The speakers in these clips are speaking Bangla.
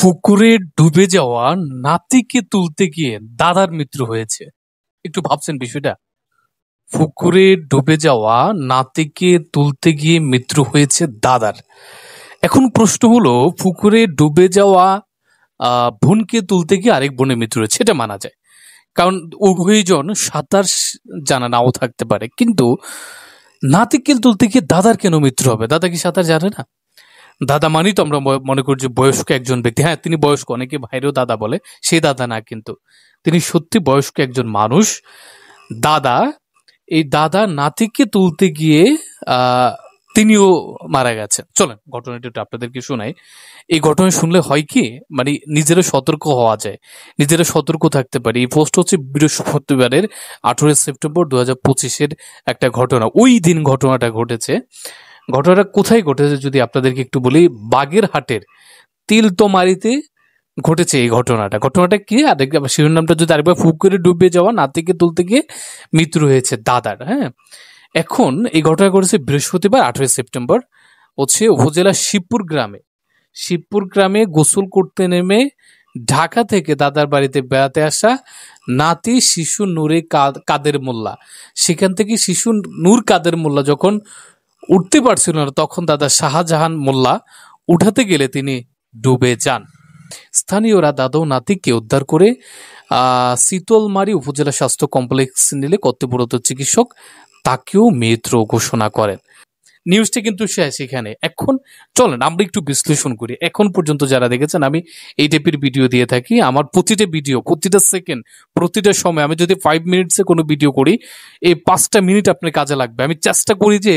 পুকুরে ডুবে যাওয়া নাতিকে তুলতে গিয়ে দাদার মৃত্যু হয়েছে। একটু ভাবছেন বিষয়টা? পুকুরে ডুবে যাওয়া নাতিকে তুলতে গিয়ে মৃত্যু হয়েছে দাদার। এখন প্রশ্ন হলো, পুকুরে ডুবে যাওয়া বোনকে তুলতে গিয়ে আরেক বোনের মৃত্যু হয়েছে, সেটা মানা যায়। কারণ উভয়জন সাঁতার জানা নাও থাকতে পারে, কিন্তু নাতিকে তুলতে গিয়ে দাদার কেন মৃত্যু হবে? দাদা কি সাঁতার জানে না? দাদা মানেই তো আমরা মনে করি যে বয়স্ক একজন ব্যক্তি। হ্যাঁ, তিনি বয়স্ক, অনেকে ভাইরেও দাদা বলে, সেই দাদা না, কিন্তু তিনি সত্যি বয়স্ক একজন মানুষ। দাদা, এই দাদা নাতিকে তুলতে গিয়ে আহ তিনিও মারা গেছেন। চলেন ঘটনাটা একটু আপনাদেরকে শোনাই। এই ঘটনা শুনলে হয় কি, মানে নিজেরা সতর্ক হওয়া যায়, নিজেরা সতর্ক থাকতে পারি। এই পোস্ট হচ্ছে বৃহস্পতিবারের 18 সেপ্টেম্বর 2025-এর একটা ঘটনা। ওই দিন ঘটনাটা ঘটেছে। ঘটনাটা কোথায় ঘটেছে যদি আপনাদেরকে একটু বলি, বাগেরহাটের তিলতমারিতে ঘটেছে এই ঘটনাটা। ঘটনাটা কি শিরোনামটা যদি আরেকবার, পুকুরে ডুবে যাওয়া নাতিকে তুলতে গিয়ে মৃত্যু হয়েছে দাদার। হ্যাঁ, এখন এই ঘটনা ঘটেছে বৃহস্পতিবার 18 সেপ্টেম্বর, হচ্ছে উপজেলা শিবপুর গ্রামে গোসল করতে নেমে ঢাকা থেকে দাদার বাড়িতে বেড়াতে আসা নাতি শিশু নূরে কাদের মোল্লা, সেখান থেকে শিশু নূর কাদের মোল্লা যখন উঠতে পারছিল না, তখন দাদা শাহজাহান মোল্লা উঠাতে গেলে তিনি ডুবে যান। স্থানীয়রা দাদা ও নাতিকে উদ্ধার করে শীতলমারি উপজেলা স্বাস্থ্য কমপ্লেক্স নিলে কর্তব্যরত চিকিৎসক তাকেও মৃত ঘোষণা করেন। নিউজটা কিন্তু শেষ এখানে। এখন চলেন আমরা একটু বিশ্লেষণ করি। এখন পর্যন্ত যারা দেখেছেন, আমি এই টাইপের ভিডিও দিয়ে থাকি। আমার প্রতিটা ভিডিও, প্রতিটা সেকেন্ড, প্রতিটা সময়, আমি যদি 5 মিনিটসে কোনো ভিডিও করি, এই 5টা মিনিট আপনার কাজে লাগবে। আমি চেষ্টা করি যে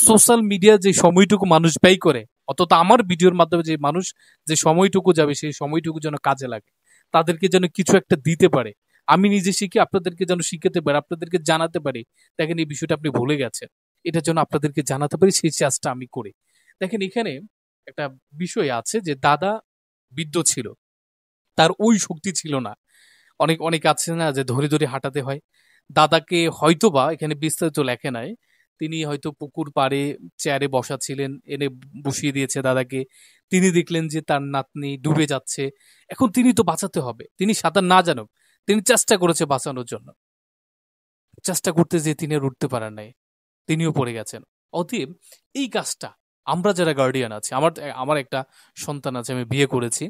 সোশ্যাল মিডিয়া যে সময়টুকু মানুষ ব্যয় করে, অন্তত আমার ভিডিওর মাধ্যমে যে মানুষ যে সময়টুকু যাবে, সেই সময়টুকু যেন কাজে লাগে, তাদেরকে যেন কিছু একটা দিতে পারে। আমি নিজে শিখে আপনাদেরকে যেন শিখাতে পারি, আপনাদেরকে জানাতে পারি, দেখেন এই বিষয়টা আপনি ভুলে গেছেন, এটার জন্য আপনাদেরকে জানাতে পারি, সেই চেষ্টা আমি করি। দেখেন এখানে একটা বিষয় আছে যে দাদা বৃদ্ধ ছিল, তার ওই শক্তি ছিল না। অনেক অনেক আছে না যে ধরে ধরে হাঁটাতে হয়। দাদাকে হয়তোবা এখানে বিস্তারিত লেখে নাই, তিনি হয়তো পুকুর পাড়ে চেয়ারে বসা ছিলেন, এনে বসিয়ে দিয়েছে দাদাকে। তিনি দেখলেন যে তার নাতনি ডুবে যাচ্ছে, এখন তিনি তো বাঁচাতে হবে। তিনি সাঁতার না জানুক, তিনি চেষ্টা করেছে বাঁচানোর জন্য। চেষ্টা করতে যেয়ে তিনি আর উঠতে পারেন নাই, তিনিও পড়ে গেছেন। অতএব এই কাজটা আমরা যারা গার্ডিয়ান আছে, আমার আমার একটা সন্তান আছে, আমি বিয়ে করেছি,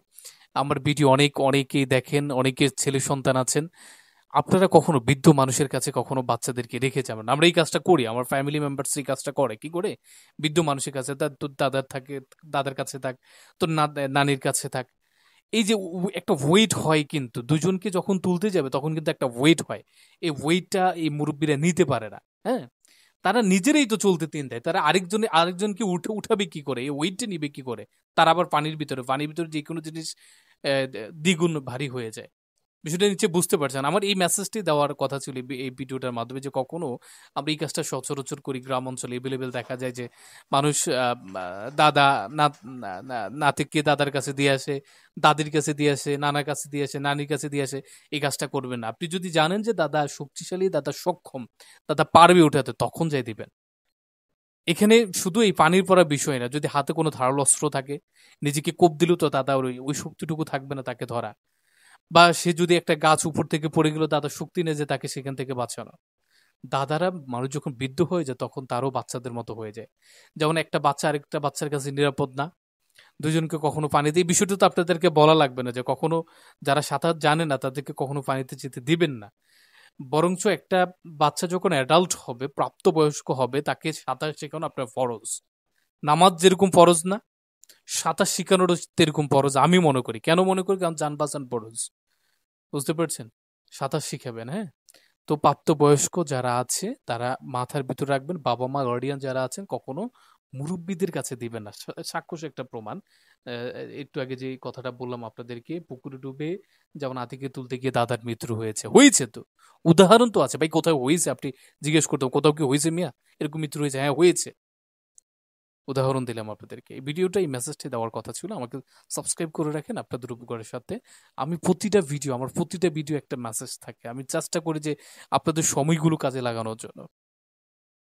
আমার ভিডিও অনেকেই দেখেন, অনেকের ছেলে সন্তান আছেন। আপনারা কখনো বৃদ্ধ মানুষের কাছে কখনো বাচ্চাদেরকে রেখে যাবেন। আমরা এই কাজটা করি, আমার ফ্যামিলি মেম্বার্স এই কাজটা করে। কি করে? বৃদ্ধ মানুষের কাছে, তার তোর দাদার থাকে, দাদার কাছে থাক, তোর নানির কাছে থাক। এই যে একটা ওয়েট হয়, কিন্তু দুজনকে যখন তুলতে যাবে তখন কিন্তু একটা ওয়েট হয়। এই ওয়েটটা এই মুরব্বীরা নিতে পারে না। হ্যাঁ, তারা নিজেরাই তো চলতে তিন দেয়, তারা আরেকজনকে উঠাবে কি করে? এই ওয়েটটা নিবে কি করে? তারা আবার পানির ভিতরে যে কোনো জিনিস দ্বিগুণ ভারী হয়ে যায়। বিষয়টা নিচ্ছে বুঝতে পারছেন। আমার এই মেসেজটি দেওয়ার কথা ছিল এই ভিডিওটার মাধ্যমে, যে কখনো আমরা এই কাজটা সচরাচর করি। গ্রাম অঞ্চলে এভেলেবেল দেখা যায় যে মানুষ দাদা নাতিকে দাদার কাছে দিয়ে আসে, দাদির কাছে দিয়ে আসে, নানার কাছে দিয়ে আসে, নানির কাছে দিয়ে আসে। এই কাজটা করবেন না। আপনি যদি জানেন যে দাদা শক্তিশালী, দাদা সক্ষম, দাদা পারবে উঠাতে, তখন যাই দিবেন। এখানে শুধু এই পানির পড়া বিষয় না, যদি হাতে কোনো ধারালো অস্ত্র থাকে, নিজেকে কোপ দিলেও তো দাদা ওই শক্তিটুকু থাকবে না তাকে ধরা। বা সে যদি একটা গাছ উপর থেকে পড়ে গেল, দাদার শক্তি নেই যে তাকে সেখান থেকে বাঁচানো। দাদারা, মানুষ যখন বৃদ্ধ হয়ে যায় তখন তারও বাচ্চাদের মতো হয়ে যায়। যেমন একটা বাচ্চা আরেকটা বাচ্চার কাছে নিরাপদ না, দুজনকে কখনো পানিতে, এই বিষয়টা তো আপনাদেরকে বলা লাগবে না যে কখনো যারা সাঁতার জানে না তাদেরকে কখনো পানিতে যেতে দিবেন না। বরঞ্চ একটা বাচ্চা যখন অ্যাডাল্ট হবে, প্রাপ্তবয়স্ক হবে, তাকে সাঁতার শেখানো আপনার ফরজ। নামাজ যেরকম ফরজ না, সাঁতার শেখানোরও তেরকম ফরজ আমি মনে করি। কেন মনে করি? কারণ যান বাঁচান ফরজ। বুঝতে পারছেন? সাঁতার শিখাবেন। হ্যাঁ, তো প্রাপ্তবয়স্ক যারা আছে তারা মাথার ভিতর রাখবেন, বাবা মা গার্ডিয়ান যারা আছেন কখনো মুরব্বীদের কাছে দিবেন না। সাক্ষ্য একটা প্রমাণ। একটু আগে যে কথাটা বললাম আপনাদেরকে, পুকুরে ডুবে যেমন হাতিকে তুলতে গিয়ে দাদার মৃত্যু হয়েছে তো উদাহরণ তো আছে ভাই। কোথায় হয়েছে আপনি জিজ্ঞেস করতে, কোথাও কি হয়েছে মিয়া এরকম মৃত্যু হয়েছে? হ্যাঁ হয়েছে, উদাহরণ দিলাম আপনাদেরকে। এই ভিডিওটা, এই মেসেজটি দেওয়ার কথা ছিল। আমাকে সাবস্ক্রাইব করে রাখেন আপনাদের উপকারের সাথে। আমার প্রতিটা ভিডিও একটা মেসেজ থাকে। আমি চেষ্টা করি যে আপনাদের সময়গুলো কাজে লাগানোর জন্য।